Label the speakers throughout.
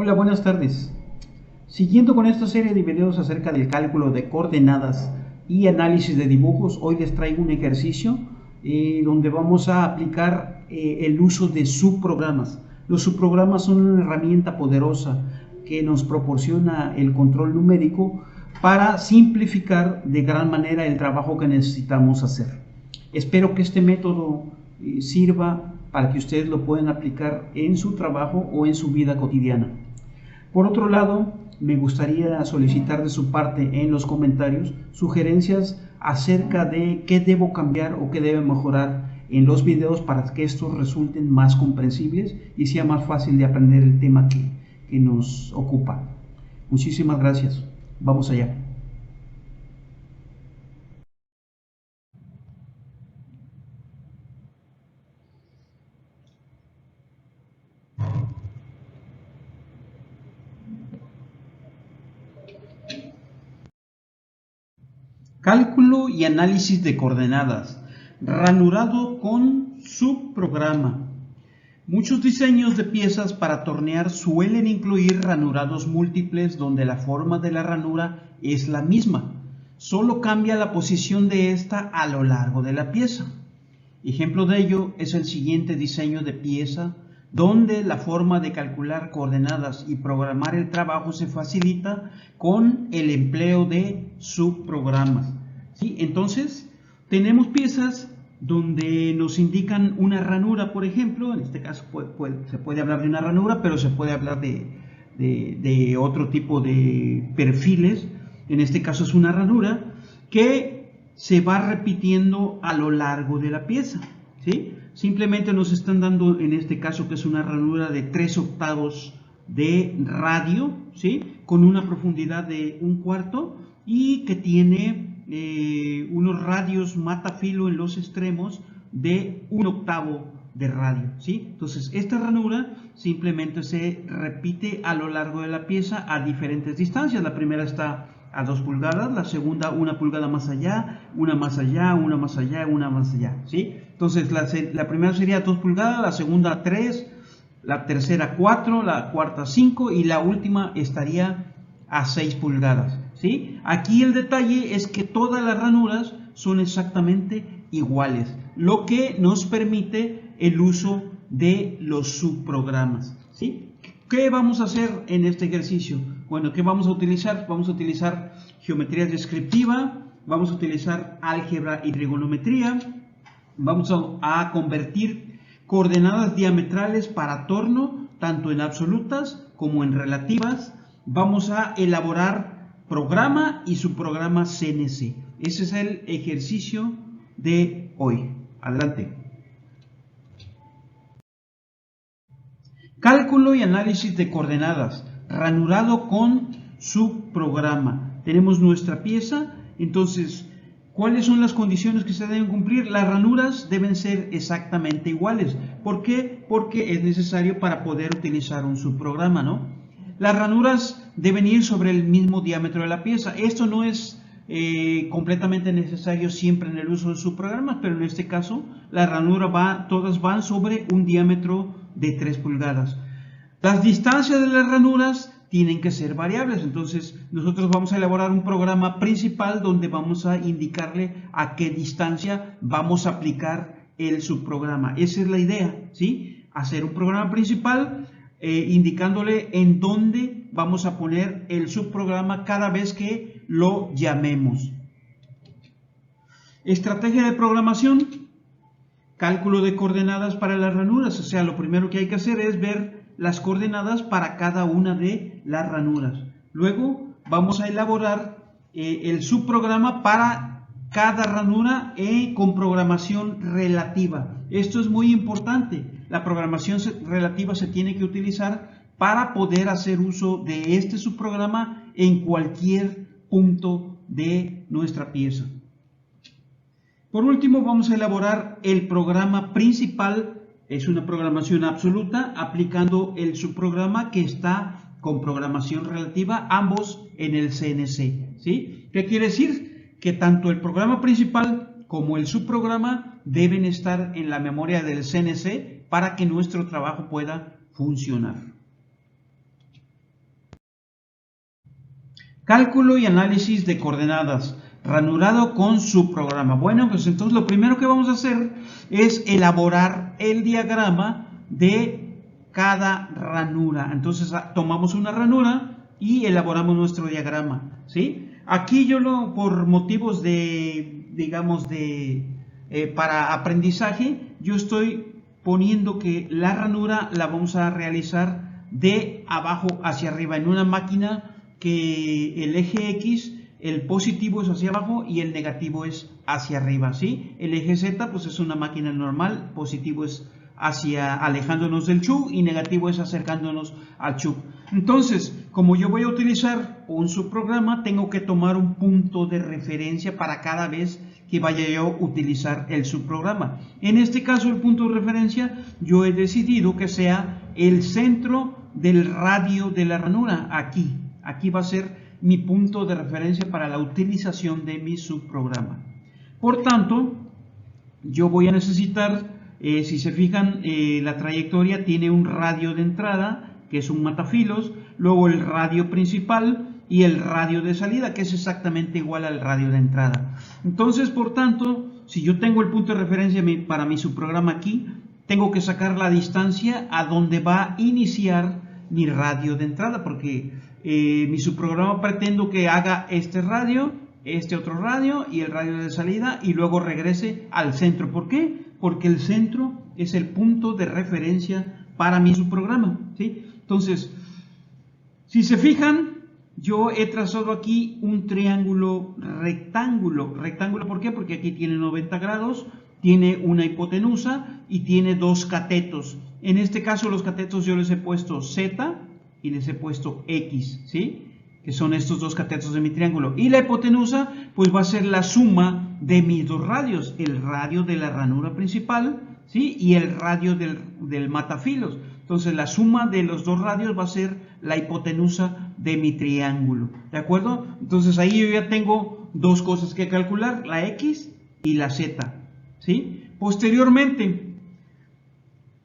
Speaker 1: Hola, buenas tardes. Siguiendo con esta serie de videos acerca del cálculo de coordenadas y análisis de dibujos, hoy les traigo un ejercicio donde vamos a aplicar el uso de subprogramas. Los subprogramas son una herramienta poderosa que nos proporciona el control numérico para simplificar de gran manera el trabajo que necesitamos hacer. Espero que este método sirva para que ustedes lo puedan aplicar en su trabajo o en su vida cotidiana. Por otro lado, me gustaría solicitar de su parte en los comentarios sugerencias acerca de qué debo cambiar o qué debe mejorar en los videos para que estos resulten más comprensibles y sea más fácil de aprender el tema que nos ocupa. Muchísimas gracias. Vamos allá. Cálculo y análisis de coordenadas, ranurado con subprograma. Muchos diseños de piezas para tornear suelen incluir ranurados múltiples donde la forma de la ranura es la misma, solo cambia la posición de esta a lo largo de la pieza. Ejemplo de ello es el siguiente diseño de pieza donde la forma de calcular coordenadas y programar el trabajo se facilita con el empleo de subprogramas. ¿Sí? Entonces, tenemos piezas donde nos indican una ranura, por ejemplo. En este caso se puede hablar de una ranura, pero se puede hablar de otro tipo de perfiles. En este caso es una ranura que se va repitiendo a lo largo de la pieza, ¿sí? Simplemente nos están dando en este caso que es una ranura de 3/8 de radio, ¿sí? Con una profundidad de 1/4 y que tiene unos radios matafilo en los extremos de 1/8 de radio, ¿sí? Entonces esta ranura simplemente se repite a lo largo de la pieza a diferentes distancias. La primera está a 2 pulgadas, la segunda 1 pulgada más allá, una más allá, una más allá, una más allá, ¿sí? Entonces la primera sería 2 pulgadas, la segunda 3, la tercera 4, la cuarta 5 y la última estaría a 6 pulgadas, ¿sí? Aquí el detalle es que todas las ranuras son exactamente iguales, lo que nos permite el uso de los subprogramas, ¿sí? ¿Qué vamos a hacer en este ejercicio? Bueno, ¿qué vamos a utilizar? Vamos a utilizar geometría descriptiva, vamos a utilizar álgebra y trigonometría, vamos a convertir coordenadas diametrales para torno, tanto en absolutas como en relativas, vamos a elaborar programa y subprograma CNC. Ese es el ejercicio de hoy. Adelante. Cálculo y análisis de coordenadas, ranurado con subprograma. Tenemos nuestra pieza, entonces, ¿cuáles son las condiciones que se deben cumplir? Las ranuras deben ser exactamente iguales. ¿Por qué? Porque es necesario para poder utilizar un subprograma, ¿no? Las ranuras deben ir sobre el mismo diámetro de la pieza. Esto no es completamente necesario siempre en el uso de subprogramas, pero en este caso la ranura todas van sobre un diámetro de 3 pulgadas. Las distancias de las ranuras tienen que ser variables, entonces nosotros vamos a elaborar un programa principal donde vamos a indicarle a qué distancia vamos a aplicar el subprograma. Esa es la idea, ¿sí? Hacer un programa principal indicándole en dónde vamos a poner el subprograma cada vez que lo llamemos. Estrategia de programación. Cálculo de coordenadas para las ranuras, o sea, lo primero que hay que hacer es ver las coordenadas para cada una de las ranuras. Luego vamos a elaborar el subprograma para cada ranura con programación relativa. Esto es muy importante. La programación relativa se tiene que utilizar para poder hacer uso de este subprograma en cualquier punto de nuestra pieza. Por último, vamos a elaborar el programa principal. Es una programación absoluta aplicando el subprograma que está con programación relativa, ambos en el CNC, ¿sí? ¿Qué quiere decir? Que tanto el programa principal como el subprograma deben estar en la memoria del CNC para que nuestro trabajo pueda funcionar. Cálculo y análisis de coordenadas, ranurado con subprograma. Bueno, pues entonces lo primero que vamos a hacer es elaborar el diagrama de cada ranura. Entonces tomamos una ranura y elaboramos nuestro diagrama, ¿sí? Aquí yo por motivos de, digamos, para aprendizaje, yo estoy poniendo que la ranura la vamos a realizar de abajo hacia arriba en una máquina que el eje X, el positivo es hacia abajo y el negativo es hacia arriba, ¿sí? El eje Z pues es una máquina normal, positivo es hacia alejándonos del chu y negativo es acercándonos al chu. Entonces, como yo voy a utilizar un subprograma, tengo que tomar un punto de referencia para cada vez que vaya yo a utilizar el subprograma. En este caso, el punto de referencia, yo he decidido que sea el centro del radio de la ranura, aquí. Aquí va a ser mi punto de referencia para la utilización de mi subprograma. Por tanto, yo voy a necesitar, si se fijan, la trayectoria tiene un radio de entrada, que es un matafilos, luego el radio principal y el radio de salida, que es exactamente igual al radio de entrada. Entonces, por tanto, si yo tengo el punto de referencia para mi subprograma aquí, tengo que sacar la distancia a donde va a iniciar mi radio de entrada, porque mi subprograma pretendo que haga este radio, este otro radio y el radio de salida y luego regrese al centro. ¿Por qué? Porque el centro es el punto de referencia para mi subprograma, ¿sí? Entonces, si se fijan, yo he trazado aquí un triángulo rectángulo. ¿Rectángulo por qué? Porque aquí tiene 90 grados, tiene una hipotenusa y tiene dos catetos. En este caso los catetos yo les he puesto Z y les he puesto X, ¿sí? Que son estos dos catetos de mi triángulo. Y la hipotenusa pues va a ser la suma de mis dos radios, el radio de la ranura principal, ¿sí? Y el radio del matafilos. Entonces la suma de los dos radios va a ser la hipotenusa de mi triángulo, ¿de acuerdo? Entonces ahí yo ya tengo dos cosas que calcular, la X y la Z, ¿sí? Posteriormente,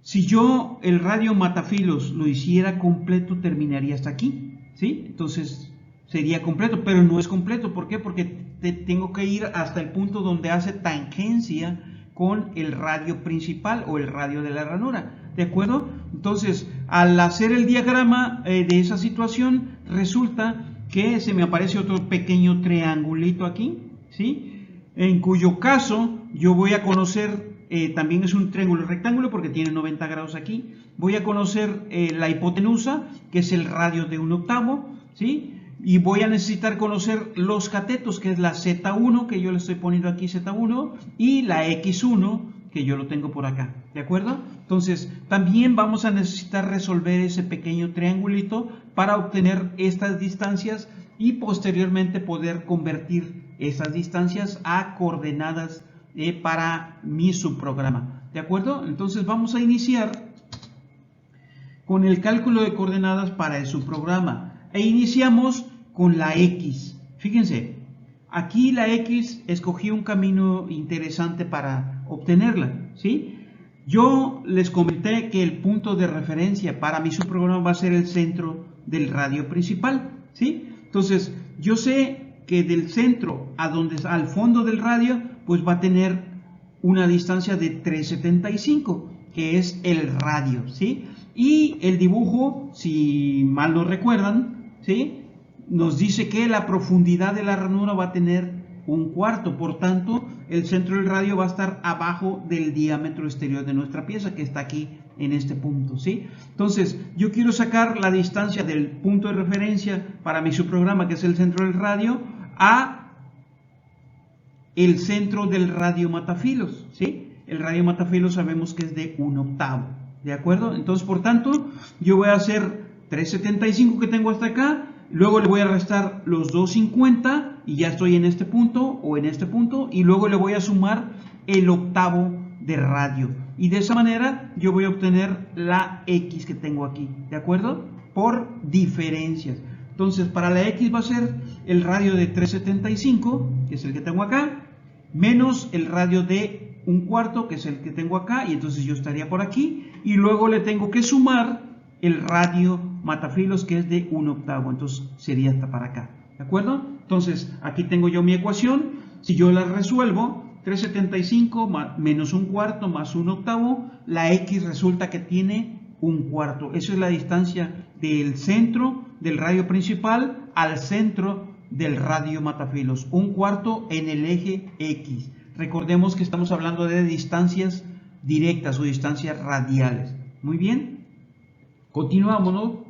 Speaker 1: si yo el radio matafilos lo hiciera completo, terminaría hasta aquí, ¿sí? Entonces sería completo, pero no es completo. ¿Por qué? Porque tengo que ir hasta el punto donde hace tangencia con el radio principal o el radio de la ranura, ¿de acuerdo? Entonces, al hacer el diagrama de esa situación, resulta que se me aparece otro pequeño triangulito aquí, ¿sí? En cuyo caso yo voy a conocer, también es un triángulo rectángulo porque tiene 90 grados aquí, voy a conocer la hipotenusa, que es el radio de 1/8, ¿sí? Y voy a necesitar conocer los catetos, que es la Z1, que yo le estoy poniendo aquí Z1, y la X1, que yo lo tengo por acá, ¿de acuerdo? Entonces, también vamos a necesitar resolver ese pequeño triangulito para obtener estas distancias y posteriormente poder convertir esas distancias a coordenadas para mi subprograma, ¿de acuerdo? Entonces, vamos a iniciar con el cálculo de coordenadas para el subprograma. E iniciamos con la X. Fíjense, aquí la X escogí un camino interesante para obtenerla, ¿sí? Yo les comenté que el punto de referencia para mi subprograma va a ser el centro del radio principal, ¿sí? Entonces, yo sé que del centro al fondo del radio, pues va a tener una distancia de 375, que es el radio, ¿sí? Y el dibujo, si mal no recuerdan, ¿sí? Nos dice que la profundidad de la ranura va a tener 1/4, por tanto el centro del radio va a estar abajo del diámetro exterior de nuestra pieza, que está aquí en este punto, ¿sí? Entonces yo quiero sacar la distancia del punto de referencia para mi subprograma, que es el centro del radio, a el centro del radio matafilos, ¿sí? El radio matafilos sabemos que es de 1/8, ¿de acuerdo? Entonces, por tanto, yo voy a hacer 375 que tengo hasta acá, luego le voy a restar los 250 y ya estoy en este punto o en este punto, y luego le voy a sumar el octavo de radio, y de esa manera yo voy a obtener la X que tengo aquí, ¿de acuerdo? Por diferencias. Entonces, para la X va a ser el radio de 375, que es el que tengo acá, menos el radio de 1/4, que es el que tengo acá, y entonces yo estaría por aquí, y luego le tengo que sumar el radio matafilos, que es de 1/8, entonces sería hasta para acá, ¿de acuerdo? Entonces, aquí tengo yo mi ecuación. Si yo la resuelvo, 375 menos un cuarto más un octavo, la x resulta que tiene un cuarto. Esa es la distancia del centro del radio principal al centro del radio matafilos. Un cuarto en el eje X. Recordemos que estamos hablando de distancias directas o distancias radiales. Muy bien. Continuamos.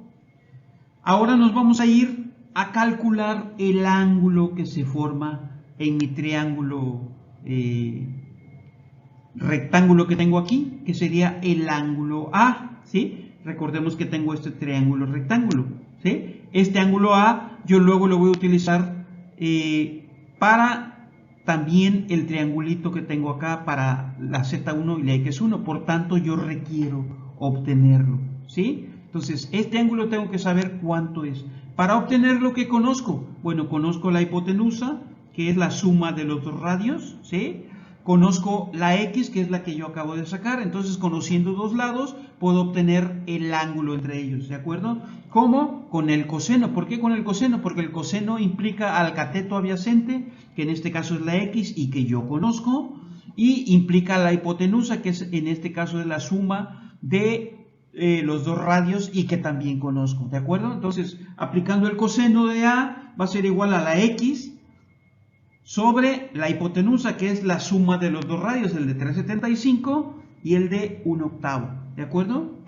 Speaker 1: Ahora nos vamos a ir a calcular el ángulo que se forma en mi triángulo rectángulo que tengo aquí, que sería el ángulo A, ¿sí? Recordemos que tengo este triángulo rectángulo, ¿sí? Este ángulo A yo luego lo voy a utilizar para también el triangulito que tengo acá para la Z1 y la X1, por tanto yo requiero obtenerlo, ¿sí? Entonces este ángulo tengo que saber cuánto es. Para obtener lo que conozco, bueno, conozco la hipotenusa, que es la suma de los dos radios, ¿sí? Conozco la X, que es la que yo acabo de sacar, entonces conociendo dos lados puedo obtener el ángulo entre ellos, ¿de acuerdo? ¿Cómo? Con el coseno. ¿Por qué con el coseno? Porque el coseno implica al cateto adyacente, que en este caso es la X y que yo conozco, y implica la hipotenusa, que es en este caso es la suma de los dos radios y que también conozco, ¿de acuerdo? Entonces, aplicando el coseno de A va a ser igual a la X sobre la hipotenusa, que es la suma de los dos radios, el de 375 y el de 1/8, ¿de acuerdo?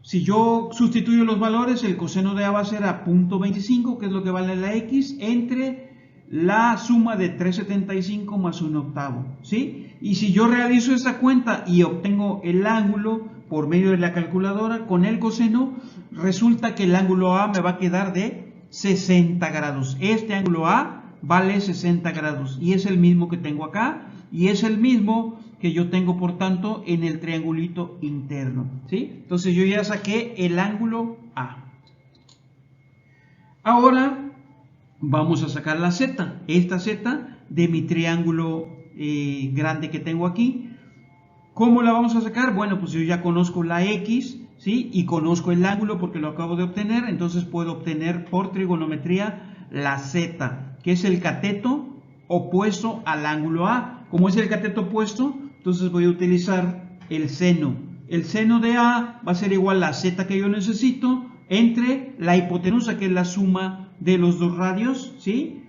Speaker 1: Si yo sustituyo los valores, el coseno de A va a ser a 0.25, que es lo que vale la X, entre la suma de 375 más 1/8, ¿sí? Y si yo realizo esa cuenta y obtengo el ángulo por medio de la calculadora con el coseno, resulta que el ángulo A me va a quedar de 60 grados. Este ángulo A vale 60 grados y es el mismo que tengo acá y es el mismo que yo tengo, por tanto, en el triangulito interno, ¿sí? Entonces yo ya saqué el ángulo A. Ahora vamos a sacar la Z, esta Z de mi triángulo grande que tengo aquí. ¿Cómo la vamos a sacar? Bueno, pues yo ya conozco la X, ¿sí? Y conozco el ángulo porque lo acabo de obtener, entonces puedo obtener por trigonometría la Z, que es el cateto opuesto al ángulo A. Como es el cateto opuesto, entonces voy a utilizar el seno. El seno de A va a ser igual a la Z que yo necesito entre la hipotenusa, que es la suma de los dos radios, ¿sí?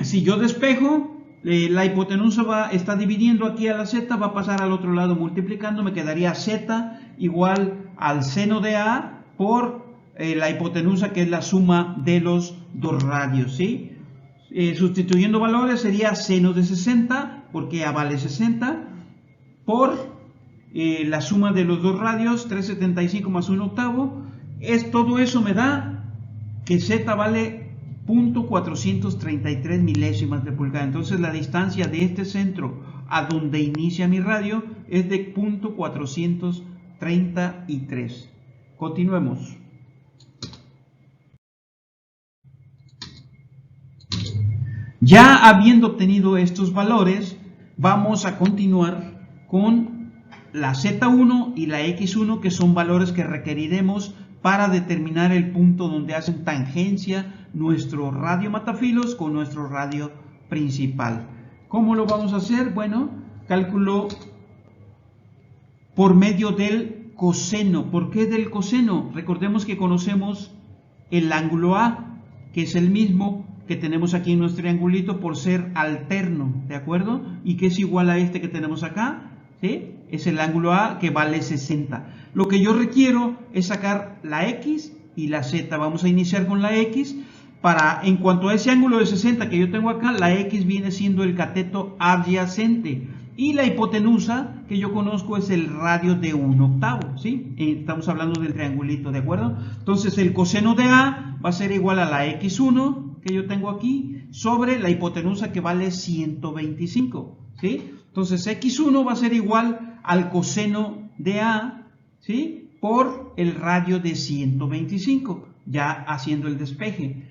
Speaker 1: Si yo despejo, la hipotenusa está dividiendo aquí a la Z, va a pasar al otro lado multiplicando, me quedaría Z igual al seno de A por la hipotenusa, que es la suma de los dos radios, ¿sí? Sustituyendo valores sería seno de 60, porque A vale 60, por la suma de los dos radios, 375 más 1/8, todo eso me da que Z vale 0.433 milésimas de pulgada. Entonces la distancia de este centro a donde inicia mi radio es de 0.433. Continuemos. Ya habiendo obtenido estos valores, vamos a continuar con la Z1 y la X1, que son valores que requeriremos para determinar el punto donde hacen tangencia nuestro radio matafilos con nuestro radio principal. ¿Cómo lo vamos a hacer? Bueno, cálculo por medio del coseno. ¿Por qué del coseno? Recordemos que conocemos el ángulo A, que es el mismo que tenemos aquí en nuestro triangulito por ser alterno, ¿de acuerdo? Y que es igual a este que tenemos acá, ¿sí? Es el ángulo A, que vale 60. Lo que yo requiero es sacar la X y la Z. Vamos a iniciar con la X. En cuanto a ese ángulo de 60 que yo tengo acá, la X viene siendo el cateto adyacente. Y la hipotenusa que yo conozco es el radio de 1/8, ¿sí? Estamos hablando del triangulito, ¿de acuerdo? Entonces el coseno de A va a ser igual a la X1 que yo tengo aquí sobre la hipotenusa, que vale 125, ¿sí? Entonces X1 va a ser igual al coseno de A, ¿sí? Por el radio de 125, ya haciendo el despeje.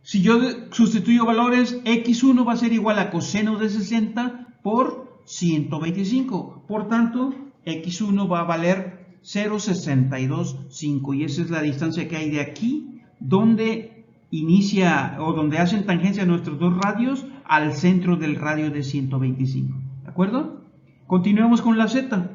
Speaker 1: Si yo sustituyo valores, X1 va a ser igual a coseno de 60 por 125. Por tanto, X1 va a valer 0,625. Y esa es la distancia que hay de aquí, donde inicia o donde hacen tangencia nuestros dos radios al centro del radio de 125. ¿De acuerdo? Continuemos con la Z.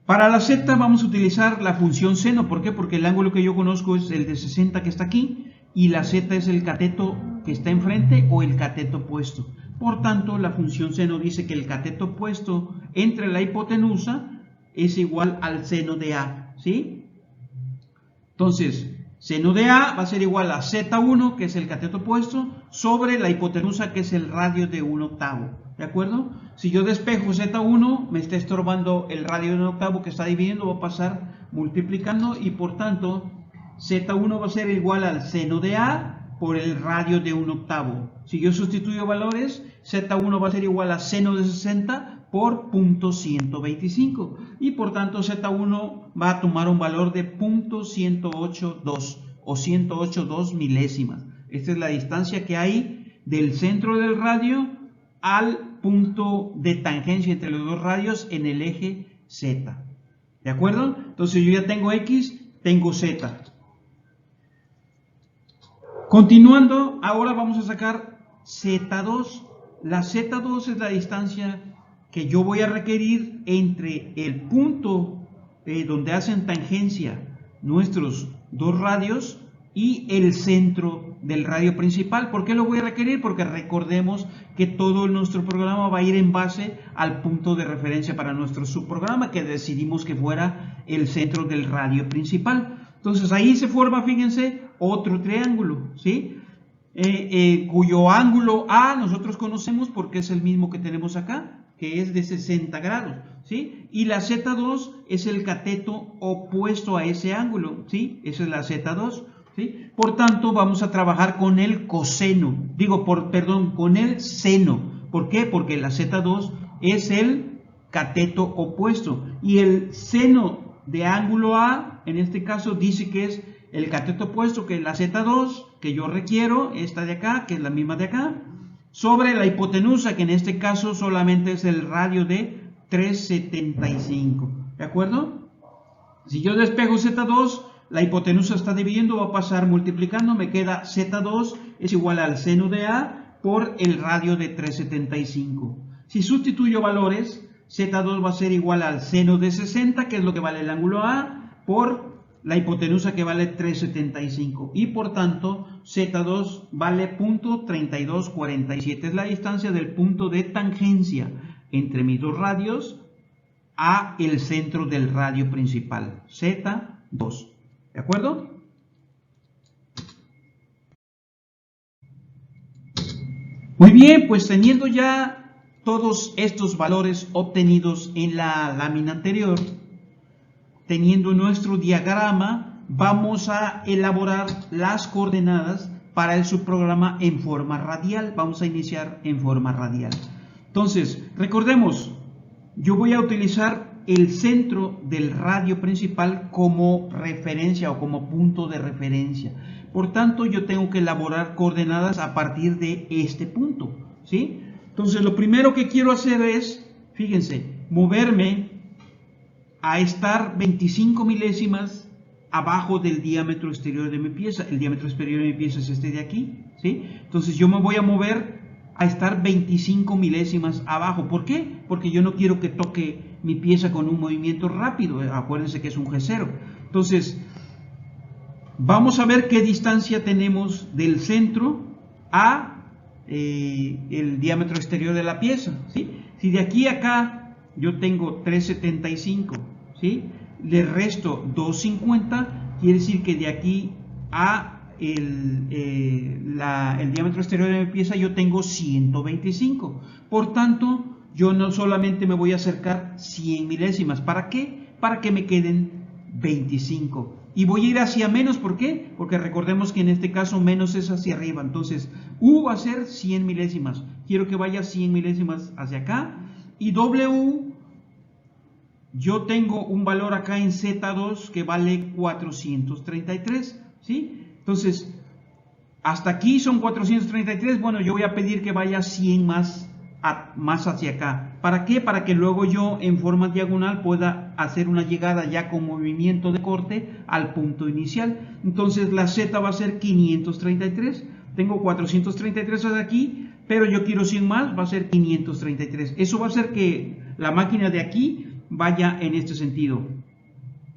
Speaker 1: Para la Z vamos a utilizar la función seno. ¿Por qué? Porque el ángulo que yo conozco es el de 60 que está aquí y la Z es el cateto que está enfrente o el cateto opuesto. Por tanto, la función seno dice que el cateto opuesto entre la hipotenusa es igual al seno de A, ¿sí? Entonces, seno de A va a ser igual a Z1, que es el cateto opuesto, sobre la hipotenusa, que es el radio de 1/8, ¿de acuerdo? Si yo despejo Z1, me está estorbando el radio de 1/8 que está dividiendo, va a pasar multiplicando y por tanto, Z1 va a ser igual al seno de A por el radio de 1/8. Si yo sustituyo valores, Z1 va a ser igual a seno de 60 por 0.125 y por tanto Z1 va a tomar un valor de 0.182 o 108.2 milésimas. Esta es la distancia que hay del centro del radio al punto de tangencia entre los dos radios en el eje Z. ¿De acuerdo? Entonces yo ya tengo X, tengo Z. Continuando, ahora vamos a sacar Z2. La Z2 es la distancia que yo voy a requerir entre el punto donde hacen tangencia nuestros dos radios y el centro del radio principal. ¿Por qué lo voy a requerir? Porque recordemos que todo nuestro programa va a ir en base al punto de referencia para nuestro subprograma que decidimos que fuera el centro del radio principal. Entonces ahí se forma, fíjense, otro triángulo, ¿sí? Cuyo ángulo A nosotros conocemos porque es el mismo que tenemos acá, que es de 60 grados, ¿sí? Y la Z2 es el cateto opuesto a ese ángulo, ¿sí? Esa es la Z2, ¿sí? Por tanto, vamos a trabajar con el coseno, con el seno. ¿Por qué? Porque la Z2 es el cateto opuesto y el seno de ángulo A, en este caso, dice que es el cateto opuesto, que es la Z2, que yo requiero, esta de acá, que es la misma de acá, sobre la hipotenusa, que en este caso solamente es el radio de 375. ¿De acuerdo? Si yo despejo Z2, la hipotenusa está dividiendo, va a pasar multiplicando, me queda Z2 es igual al seno de A por el radio de 375. Si sustituyo valores, Z2 va a ser igual al seno de 60, que es lo que vale el ángulo A, por la hipotenusa que vale 375 y por tanto Z2 vale 0.3247, es la distancia del punto de tangencia entre mis dos radios a el centro del radio principal, Z2, ¿de acuerdo? Muy bien, pues teniendo ya todos estos valores obtenidos en la lámina anterior, teniendo nuestro diagrama, vamos a elaborar las coordenadas para el subprograma en forma radial. Vamos a iniciar en forma radial. Entonces, recordemos, yo voy a utilizar el centro del radio principal como referencia o como punto de referencia. Por tanto, yo tengo que elaborar coordenadas a partir de este punto, ¿sí? Entonces, lo primero que quiero hacer es, fíjense, moverme a estar 25 milésimas abajo del diámetro exterior de mi pieza. El diámetro exterior de mi pieza es este de aquí, ¿sí? Entonces yo me voy a mover a estar 25 milésimas abajo. ¿Por qué? Porque yo no quiero que toque mi pieza con un movimiento rápido. Acuérdense que es un G0. Entonces, vamos a ver qué distancia tenemos del centro a el diámetro exterior de la pieza, ¿sí? Si de aquí a acá yo tengo 375, ¿sí? Le resto 250, quiere decir que de aquí a el diámetro exterior de mi pieza yo tengo 125. Por tanto, yo no solamente me voy a acercar 100 milésimas. ¿Para qué? Para que me queden 25. Y voy a ir hacia menos, ¿por qué? Porque recordemos que en este caso menos es hacia arriba. Entonces, U va a ser 100 milésimas. Quiero que vaya 100 milésimas hacia acá. Y W, yo tengo un valor acá en Z2 que vale 433, ¿sí? Entonces, hasta aquí son 433. Bueno, yo voy a pedir que vaya 100 más hacia acá. ¿Para qué? Para que luego yo en forma diagonal pueda hacer una llegada ya con movimiento de corte al punto inicial. Entonces la Z va a ser 533. Tengo 433 de aquí, pero yo quiero 100 más, va a ser 533. Eso va a hacer que la máquina de aquí vaya en este sentido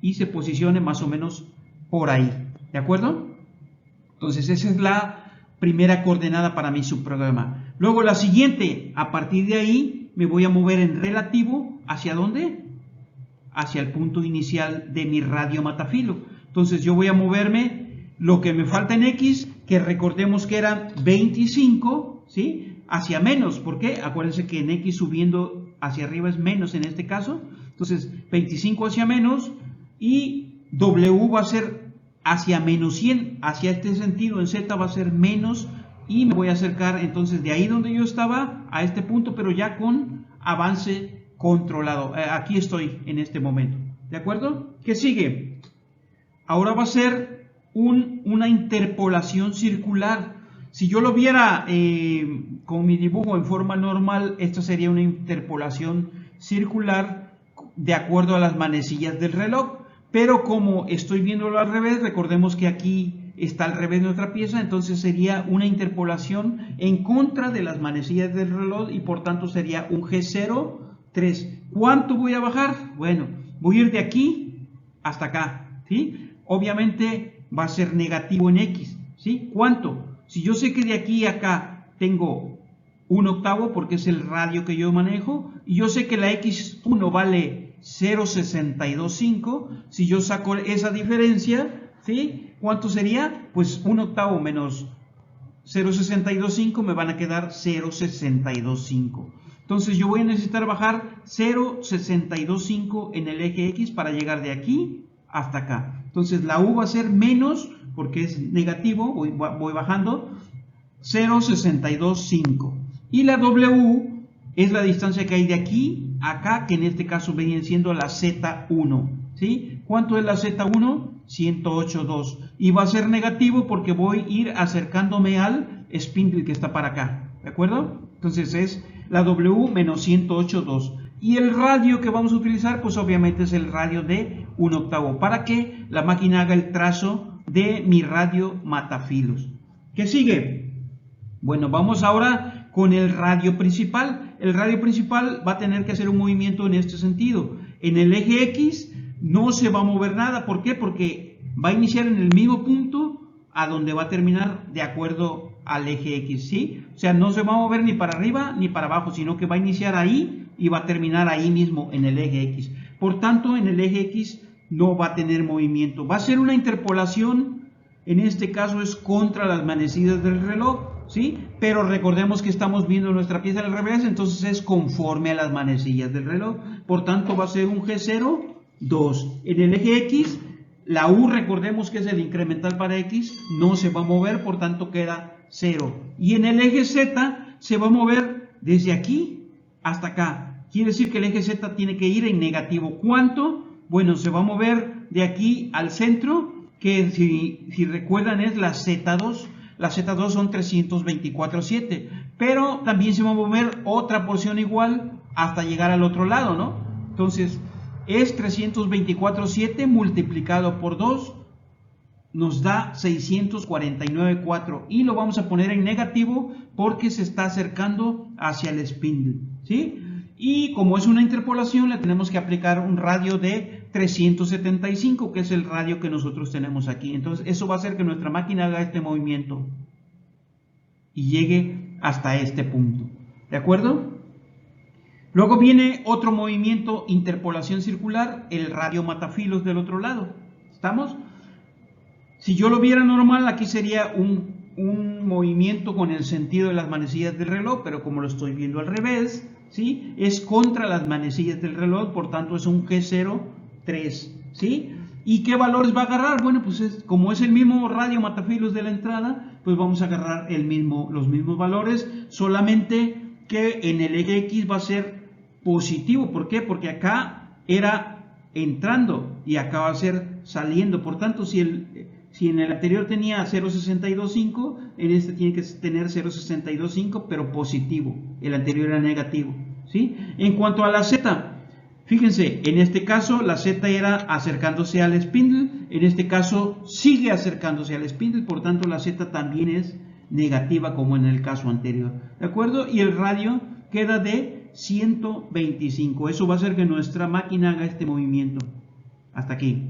Speaker 1: y se posicione más o menos por ahí. ¿De acuerdo? Entonces esa es la primera coordenada para mi subprograma. Luego la siguiente, a partir de ahí me voy a mover en relativo, ¿hacia dónde? Hacia el punto inicial de mi radio matafilo. Entonces yo voy a moverme lo que me falta en X, que recordemos que eran 25, ¿sí? Hacia menos. ¿Por qué? Acuérdense que en X subiendo hacia arriba es menos en este caso. Entonces 25 hacia menos y W va a ser hacia menos 100, hacia este sentido. En Z va a ser menos y me voy a acercar entonces de ahí donde yo estaba a este punto, pero ya con avance controlado. Aquí estoy en este momento. ¿De acuerdo? ¿Qué sigue? Ahora va a ser una interpolación circular. Si yo lo viera con mi dibujo en forma normal, esto sería una interpolación circular de acuerdo a las manecillas del reloj. Pero como estoy viéndolo al revés, recordemos que aquí está al revés de nuestra pieza, entonces sería una interpolación en contra de las manecillas del reloj y por tanto sería un G0, 3. ¿Cuánto voy a bajar? Bueno, voy a ir de aquí hasta acá, ¿sí? Obviamente va a ser negativo en X, ¿sí? ¿Cuánto? Si yo sé que de aquí a acá tengo 1/8 porque es el radio que yo manejo y yo sé que la X1 vale 0,625, si yo saco esa diferencia, ¿sí? ¿Cuánto sería? Pues 1/8 menos 0,625 me van a quedar 0,625. Entonces yo voy a necesitar bajar 0,625 en el eje X para llegar de aquí hasta acá. Entonces la U va a ser menos, porque es negativo, voy bajando, 0,625. Y la W es la distancia que hay de aquí a acá, que en este caso viene siendo la Z1. ¿Sí? ¿Cuánto es la Z1? 108.2. Y va a ser negativo porque voy a ir acercándome al spindle que está para acá. ¿De acuerdo? Entonces es la W menos 108.2. Y el radio que vamos a utilizar, pues obviamente es el radio de 1/8. Para que la máquina haga el trazo de mi radio matafilos. ¿Qué sigue? Bueno, vamos ahora con el radio principal. El radio principal va a tener que hacer un movimiento en este sentido. En el eje X no se va a mover nada. ¿Por qué? Porque va a iniciar en el mismo punto a donde va a terminar de acuerdo al eje X, ¿sí? O sea, no se va a mover ni para arriba ni para abajo, sino que va a iniciar ahí y va a terminar ahí mismo en el eje X. Por tanto, en el eje X no va a tener movimiento. Va a ser una interpolación, en este caso es contra las manecillas del reloj, ¿sí? Pero recordemos que estamos viendo nuestra pieza al revés, entonces es conforme a las manecillas del reloj. Por tanto, va a ser un G0, 2. En el eje X, la U, recordemos que es el incremental para X, no se va a mover, por tanto queda 0. Y en el eje Z se va a mover desde aquí hasta acá. Quiere decir que el eje Z tiene que ir en negativo. ¿Cuánto? Bueno, se va a mover de aquí al centro, que si recuerdan es la Z2. La Z2 son 324,7. Pero también se va a mover otra porción igual hasta llegar al otro lado, ¿no? Entonces, es 324,7 multiplicado por 2 nos da 649,4 y lo vamos a poner en negativo porque se está acercando hacia el spindle, ¿sí? Y como es una interpolación le tenemos que aplicar un radio de 375, que es el radio que nosotros tenemos aquí. Entonces eso va a hacer que nuestra máquina haga este movimiento y llegue hasta este punto, ¿de acuerdo? Luego viene otro movimiento, interpolación circular, el radio matafilos del otro lado. ¿Estamos? Si yo lo viera normal, aquí sería un movimiento con el sentido de las manecillas del reloj, pero como lo estoy viendo al revés, ¿sí? Es contra las manecillas del reloj, por tanto es un G0, 3, ¿sí? ¿Y qué valores va a agarrar? Bueno, pues como es el mismo radio matafilos de la entrada, pues vamos a agarrar los mismos valores, solamente que en el eje X va a ser positivo. ¿Por qué? Porque acá era entrando y acá va a ser saliendo. Por tanto, si en el anterior tenía 0,625, en este tiene que tener 0,625, pero positivo. El anterior era negativo. ¿sí? En cuanto a la Z, fíjense, en este caso la Z era acercándose al spindle, en este caso sigue acercándose al spindle, por tanto la Z también es negativa como en el caso anterior, ¿de acuerdo? Y el radio queda de 125, eso va a hacer que nuestra máquina haga este movimiento, hasta aquí.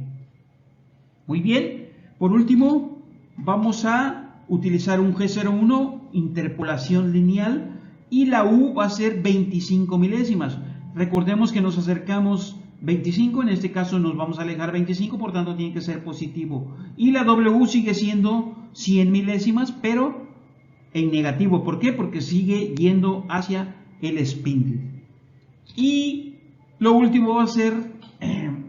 Speaker 1: Muy bien, por último vamos a utilizar un G01, interpolación lineal, y la U va a ser 25 milésimas. Recordemos que nos acercamos 25, en este caso nos vamos a alejar 25, por tanto tiene que ser positivo. Y la W sigue siendo 100 milésimas, pero en negativo. ¿Por qué? Porque sigue yendo hacia el spindle. Y lo último va a ser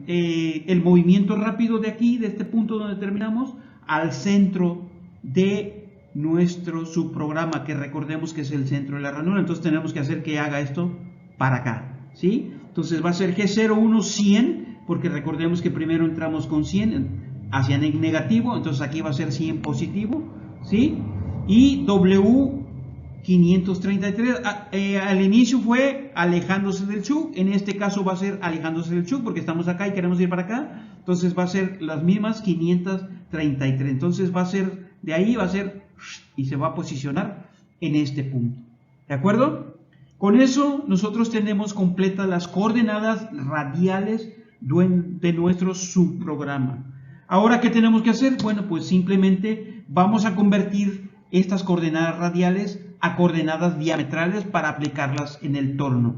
Speaker 1: el movimiento rápido de aquí, de este punto donde terminamos, al centro de nuestro subprograma, que recordemos que es el centro de la ranura. Entonces tenemos que hacer que haga esto para acá, ¿sí? Entonces va a ser G01 100, porque recordemos que primero entramos con 100 hacia negativo, entonces aquí va a ser 100 positivo, ¿sí? Y W 533, al inicio fue alejándose del chuck, en este caso va a ser alejándose del chuck porque estamos acá y queremos ir para acá, entonces va a ser las mismas 533, entonces va a ser, de ahí va a ser, y se va a posicionar en este punto, ¿de acuerdo? Con eso nosotros tenemos completas las coordenadas radiales de nuestro subprograma. Ahora, ¿qué tenemos que hacer? Bueno, pues simplemente vamos a convertir estas coordenadas radiales a coordenadas diametrales para aplicarlas en el torno.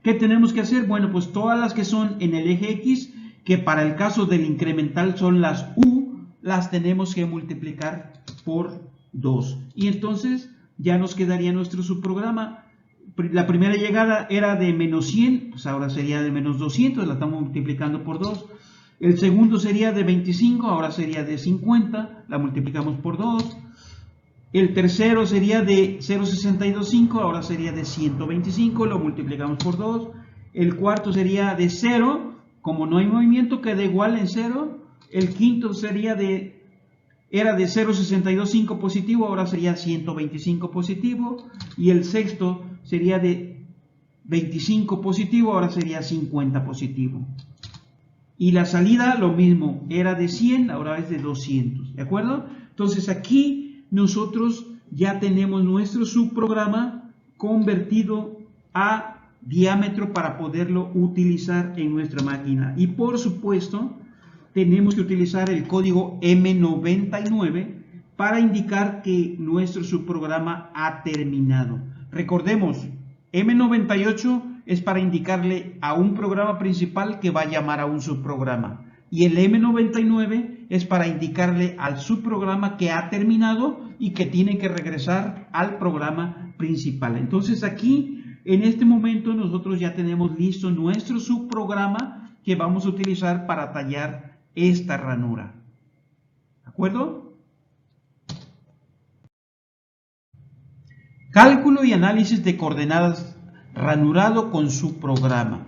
Speaker 1: ¿Qué tenemos que hacer? Bueno, pues todas las que son en el eje X, que para el caso del incremental son las U, las tenemos que multiplicar por 2. Y entonces ya nos quedaría nuestro subprograma. La primera llegada era de menos 100, pues ahora sería de menos 200, la estamos multiplicando por 2. El segundo sería de 25, ahora sería de 50, la multiplicamos por 2. El tercero sería de 0,625, ahora sería de 125, lo multiplicamos por 2. El cuarto sería de 0, como no hay movimiento queda igual en 0. El quinto era de 0,625 positivo, ahora sería 125 positivo. Y el sexto sería de 25 positivo, ahora sería 50 positivo. Y la salida lo mismo, era de 100, ahora es de 200, ¿de acuerdo? Entonces aquí nosotros ya tenemos nuestro subprograma convertido a diámetro para poderlo utilizar en nuestra máquina. Y por supuesto, tenemos que utilizar el código M99 para indicar que nuestro subprograma ha terminado. Recordemos, M98 es para indicarle a un programa principal que va a llamar a un subprograma. Y el M99 es para indicarle al subprograma que ha terminado y que tiene que regresar al programa principal. Entonces aquí, en este momento, nosotros ya tenemos listo nuestro subprograma que vamos a utilizar para tallar esta ranura. ¿De acuerdo? Cálculo y análisis de coordenadas ranurado con subprograma.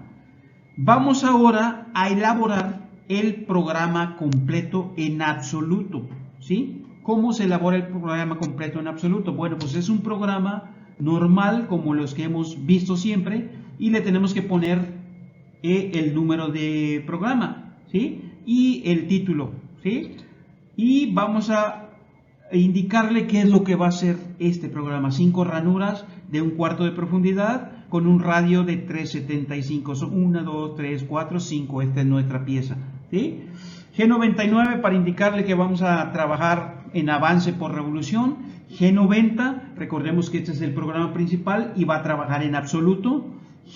Speaker 1: Vamos ahora a elaborar el programa completo en absoluto, ¿sí? ¿Cómo se elabora el programa completo en absoluto? Bueno, pues es un programa normal como los que hemos visto siempre y le tenemos que poner el número de programa, ¿sí? Y el título, ¿sí? Y vamos a indicarle qué es lo que va a hacer este programa. 5 ranuras de 1/4 de profundidad con un radio de 375. Son 1, 2, 3, 4, 5. Esta es nuestra pieza, ¿sí? G99 para indicarle que vamos a trabajar en avance por revolución. G90, recordemos que este es el programa principal y va a trabajar en absoluto.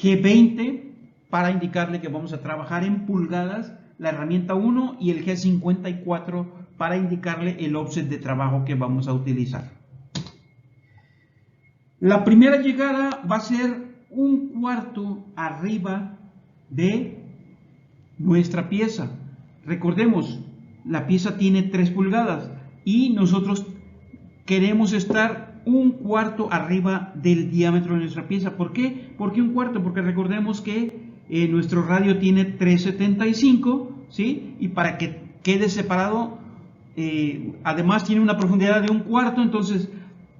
Speaker 1: G20 para indicarle que vamos a trabajar en pulgadas, la herramienta 1, y el G54 para indicarle el offset de trabajo que vamos a utilizar. La primera llegada va a ser 1/4 arriba de nuestra pieza. Recordemos, la pieza tiene 3 pulgadas y nosotros queremos estar 1/4 arriba del diámetro de nuestra pieza. ¿Por qué? ¿Por qué 1/4? Porque recordemos que nuestro radio tiene 375, ¿sí? Y para que quede separado, además tiene una profundidad de 1/4, entonces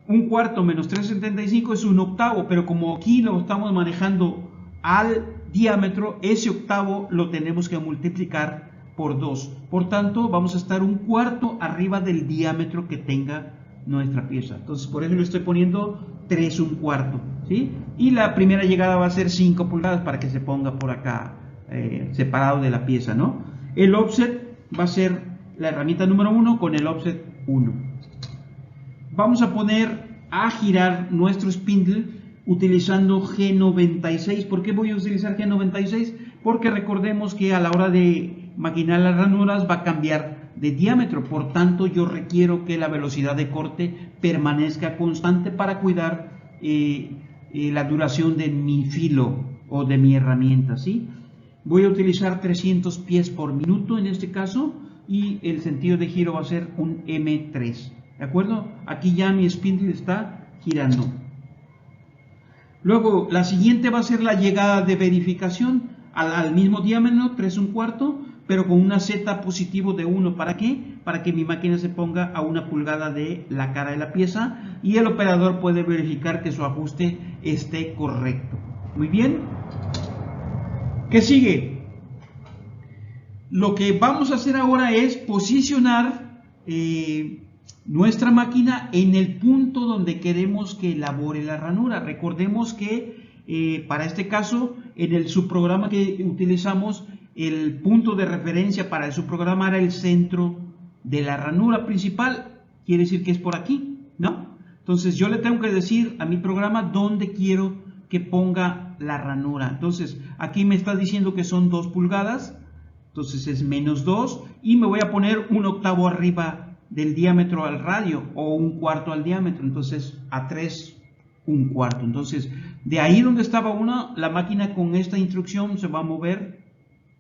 Speaker 1: 1/4 menos 375 es 1/8, pero como aquí lo estamos manejando al diámetro, ese octavo lo tenemos que multiplicar por 2. Por tanto, vamos a estar un cuarto arriba del diámetro que tenga nuestra pieza. Entonces, por eso le estoy poniendo 3 1/4, ¿sí? Y la primera llegada va a ser 5 pulgadas para que se ponga por acá separado de la pieza, ¿no? El offset va a ser la herramienta número 1 con el offset 1. Vamos a poner a girar nuestro spindle utilizando G96. ¿Por qué voy a utilizar G96? Porque recordemos que a la hora de maquinar las ranuras va a cambiar de diámetro, por tanto yo requiero que la velocidad de corte permanezca constante para cuidar la duración de mi filo o de mi herramienta, ¿sí? Voy a utilizar 300 pies por minuto en este caso y el sentido de giro va a ser un M3, ¿de acuerdo? Aquí ya mi spindle está girando. Luego, la siguiente va a ser la llegada de verificación al mismo diámetro, 3 1/4, pero con una Z positivo de 1. ¿Para qué? Para que mi máquina se ponga a 1 pulgada de la cara de la pieza y el operador puede verificar que su ajuste esté correcto. Muy bien. ¿Qué sigue? Lo que vamos a hacer ahora es posicionar nuestra máquina en el punto donde queremos que elabore la ranura. Recordemos que para este caso, en el subprograma que utilizamos, el punto de referencia para el subprograma era el centro de la ranura principal. Quiere decir que es por aquí, ¿no? Entonces yo le tengo que decir a mi programa dónde quiero que ponga la ranura. Entonces aquí me está diciendo que son 2 pulgadas, entonces es -2 y me voy a poner 1/8 arriba del diámetro al radio o 1/4 al diámetro, entonces a 3 1/4. Entonces de ahí donde estaba la máquina con esta instrucción se va a mover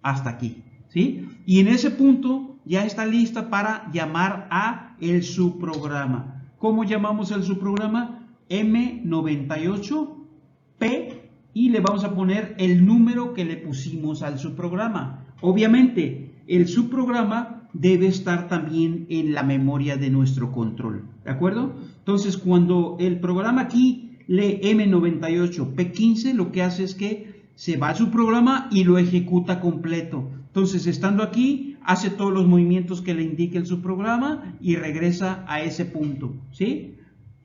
Speaker 1: hasta aquí, ¿sí? Y en ese punto ya está lista para llamar a el subprograma. ¿Cómo llamamos al subprograma? M98P y le vamos a poner el número que le pusimos al subprograma. Obviamente el subprograma debe estar también en la memoria de nuestro control, ¿de acuerdo? Entonces cuando el programa aquí lee M98P15, lo que hace es que se va a su programa y lo ejecuta completo. Entonces, estando aquí, hace todos los movimientos que le indique el subprograma y regresa a ese punto, ¿sí?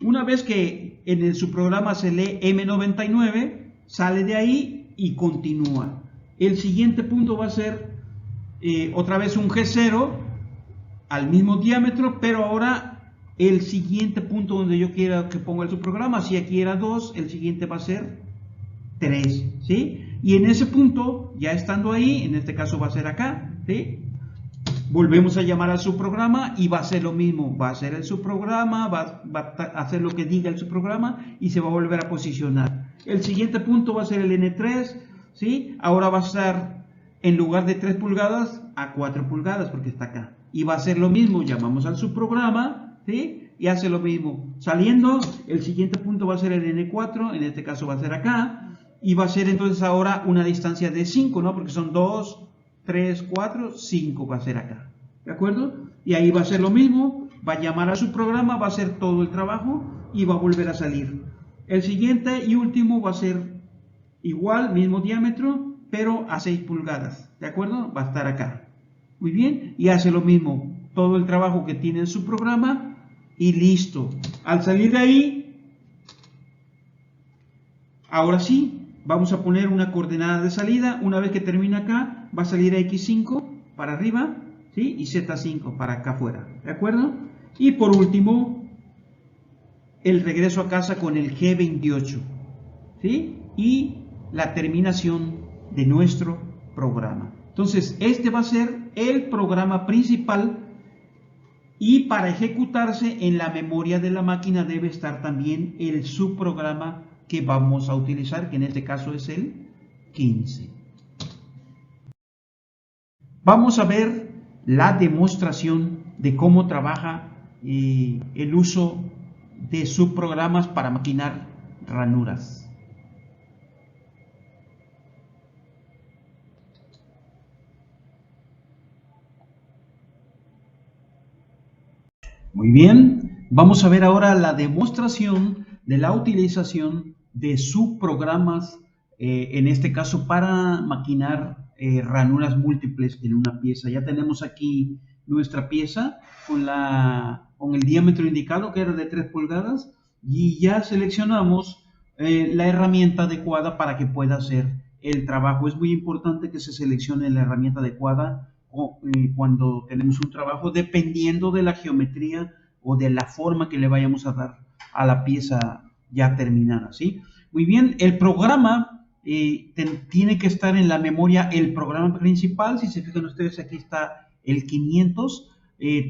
Speaker 1: Una vez que en el subprograma se lee M99, sale de ahí y continúa. El siguiente punto va a ser otra vez un G0 al mismo diámetro, pero ahora el siguiente punto donde yo quiera que ponga el subprograma, si aquí era 2, el siguiente va a ser 3, ¿sí? Y en ese punto, ya estando ahí, en este caso va a ser acá, ¿sí? Volvemos a llamar al subprograma y va a ser lo mismo, va a ser el subprograma, va a hacer lo que diga el subprograma y se va a volver a posicionar. El siguiente punto va a ser el N3, ¿sí? Ahora va a estar en lugar de 3 pulgadas a 4 pulgadas porque está acá. Y va a ser lo mismo, llamamos al subprograma, ¿sí? Y hace lo mismo. Saliendo, el siguiente punto va a ser el N4, en este caso va a ser acá. Y va a ser entonces ahora una distancia de 5, ¿no? Porque son 2, 3, 4, 5 va a ser acá, ¿de acuerdo? Y ahí va a ser lo mismo, va a llamar a su programa, va a hacer todo el trabajo y va a volver a salir. El siguiente y último va a ser igual, mismo diámetro, pero a 6 pulgadas, ¿de acuerdo? Va a estar acá. Muy bien, y hace lo mismo, todo el trabajo que tiene en su programa y listo. Al salir de ahí, ahora sí, vamos a poner una coordenada de salida. Una vez que termina acá, va a salir a X5 para arriba, ¿sí? Y Z5 para acá afuera, ¿de acuerdo? Y por último, el regreso a casa con el G28, ¿sí? Y la terminación de nuestro programa. Entonces, este va a ser el programa principal y para ejecutarse en la memoria de la máquina debe estar también el subprograma que vamos a utilizar, que en este caso es el 15. Vamos a ver la demostración de cómo trabaja el uso de subprogramas para maquinar ranuras. Muy bien, vamos a ver ahora la demostración de la utilización de subprogramas en este caso para maquinar ranuras múltiples en una pieza. Ya tenemos aquí nuestra pieza con el diámetro indicado, que era de 3 pulgadas, y ya seleccionamos la herramienta adecuada para que pueda hacer el trabajo. Es muy importante que se seleccione la herramienta adecuada cuando tenemos un trabajo, dependiendo de la geometría o de la forma que le vayamos a dar a la pieza ya terminada, ¿sí? Muy bien, el programa tiene que estar en la memoria, el programa principal. Si se fijan ustedes, aquí está el 500,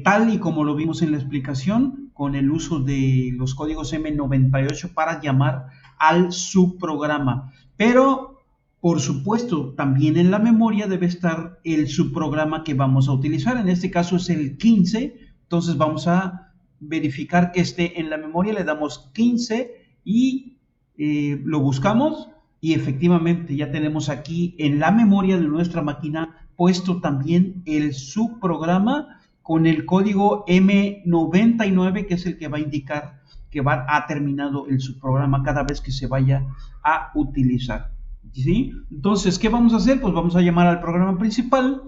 Speaker 1: tal y como lo vimos en la explicación, con el uso de los códigos M98 para llamar al subprograma. Pero, por supuesto, también en la memoria debe estar el subprograma que vamos a utilizar. En este caso es el 15, entonces vamos a verificar que esté en la memoria, le damos 15 y lo buscamos, y efectivamente ya tenemos aquí en la memoria de nuestra máquina puesto también el subprograma con el código M99, que es el que va a indicar que ha terminado el subprograma cada vez que se vaya a utilizar, ¿sí? Entonces, ¿qué vamos a hacer? Pues vamos a llamar al programa principal,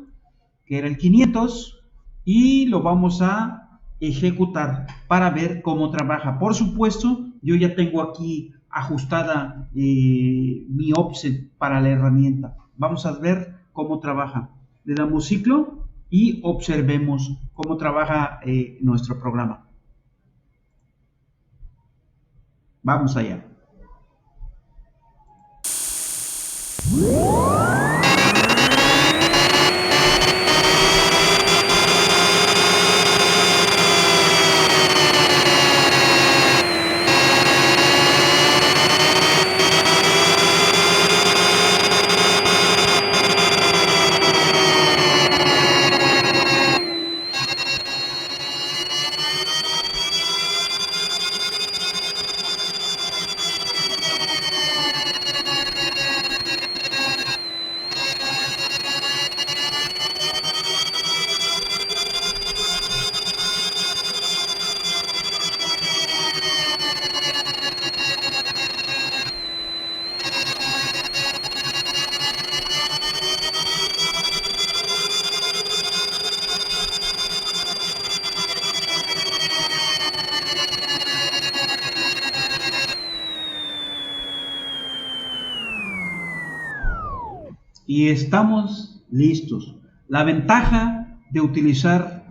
Speaker 1: que era el 500, y lo vamos a ejecutar para ver cómo trabaja. Por supuesto, yo ya tengo aquí ajustada mi offset para la herramienta. Vamos a ver cómo trabaja. Le damos ciclo y observemos cómo trabaja nuestro programa. Vamos allá. Y estamos listos. La ventaja de utilizar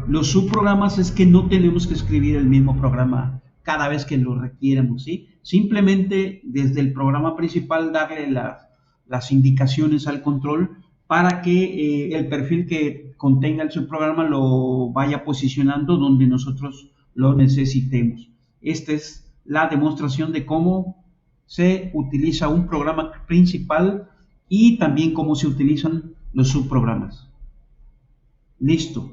Speaker 1: los subprogramas es que no tenemos que escribir el mismo programa cada vez que lo requiéramos, ¿sí? Simplemente desde el programa principal darle las indicaciones al control para que el perfil que contenga el subprograma lo vaya posicionando donde nosotros lo necesitemos. Esta es la demostración de cómo se utiliza un programa principal y también cómo se utilizan los subprogramas. Listo.